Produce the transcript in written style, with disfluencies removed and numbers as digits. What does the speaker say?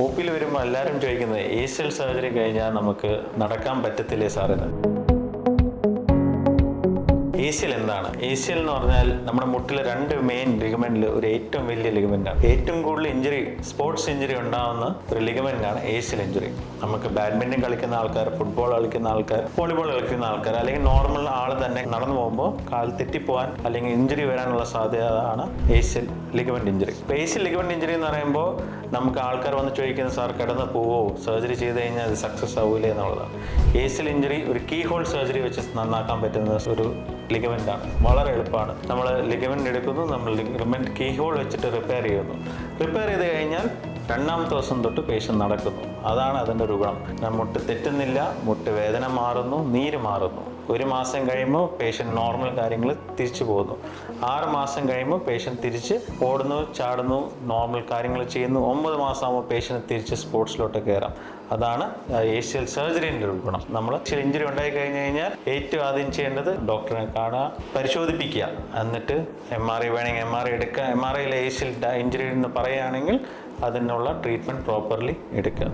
ഒ.പിയിൽ വരുമ്പോൾ എല്ലാവരും ചോദിക്കുന്നത് ACL സർജറി കഴിഞ്ഞാൽ നമുക്ക് നടക്കാൻ പറ്റത്തില്ലേ സാറിന്? ACL എന്താണ്? ACL എന്ന് പറഞ്ഞാൽ നമ്മുടെ മുട്ടിലെ രണ്ട് മെയിൻ ലിഗമെന്റിൽ ഒരു ഏറ്റവും വലിയ ലിഗമെന്റാണ്. ഏറ്റവും കൂടുതൽ ഇഞ്ചുറി, സ്പോർട്സ് ഇഞ്ചുറി ഉണ്ടാകുന്ന ഒരു ലിഗമെന്റാണ് ACL ഇഞ്ചുറി. നമുക്ക് ബാഡ്മിന്റൺ കളിക്കുന്ന ആൾക്കാർ, ഫുട്ബോൾ കളിക്കുന്ന ആൾക്കാർ, വോളിബോൾ കളിക്കുന്ന ആൾക്കാർ, അല്ലെങ്കിൽ നോർമൽ ആൾ തന്നെ നടന്നു പോകുമ്പോൾ കാൽ തെറ്റിപ്പോവാൻ അല്ലെങ്കിൽ ഇഞ്ചുറി വരാനുള്ള സാധ്യതയാണ് ACL ലിഗമെന്റ് ഇഞ്ചുറി. ഇപ്പോൾ ACL ലിഗമെന്റ് ഇഞ്ചുറി എന്ന് പറയുമ്പോൾ നമുക്ക് ആൾക്കാർ വന്ന് ചോദിക്കുന്ന സാർ കിടന്ന് പോവോ, സർജറി ചെയ്ത് കഴിഞ്ഞാൽ അത് സക്സസ് ആവൂലേ എന്നുള്ളതാണ്. ACL ഇഞ്ചുറി ഒരു കീ ഹോൾ സർജറി വെച്ച് നന്നാക്കാൻ പറ്റുന്ന ഒരു ലിഗമെന്റാണ്. വളരെ എളുപ്പമാണ്. നമ്മൾ ലിഗമെന്റ് എടുക്കുന്നു, നമ്മൾ ലിഗമെന്റ് കീ ഹോൾ വെച്ചിട്ട് റിപ്പയർ ചെയ്യുന്നു. റിപ്പയർ ചെയ്ത് കഴിഞ്ഞാൽ രണ്ടാമത്തെ ദിവസം തൊട്ട് പേഷ്യൻ്റ് നടക്കുന്നു. അതാണ് അതിൻ്റെ ഒരു ഗുണം. മുട്ട് തെറ്റുന്നില്ല, മുട്ട് വേദന മാറുന്നു, നീര് മാറുന്നു. 1 മാസം കഴിയുമ്പോൾ പേഷ്യൻ്റ് നോർമൽ കാര്യങ്ങൾ തിരിച്ചു പോകുന്നു. 6 മാസം കഴിയുമ്പോൾ പേഷ്യൻ്റ് തിരിച്ച് ഓടുന്നു, ചാടുന്നു, നോർമൽ കാര്യങ്ങൾ ചെയ്യുന്നു. 9 മാസം ആകുമ്പോൾ പേഷ്യൻ്റ് തിരിച്ച് സ്പോർട്സിലോട്ട് കയറാം. അതാണ് ACL സർജറിൻ്റെ ഒരു ഗുണം. നമ്മൾ ഇഞ്ചുറി ഉണ്ടായി കഴിഞ്ഞ് കഴിഞ്ഞാൽ ഏറ്റവും ആദ്യം ചെയ്യേണ്ടത് ഡോക്ടറെ കാണുക, പരിശോധിപ്പിക്കുക. എന്നിട്ട് MRI വേണമെങ്കിൽ MRI എടുക്കുക. MRIയിൽ ACL ഇഞ്ചുറി എന്ന് പറയുകയാണെങ്കിൽ അതിനുള്ള ട്രീറ്റ്മെൻറ്റ് പ്രോപ്പർലി എടുക്കുക.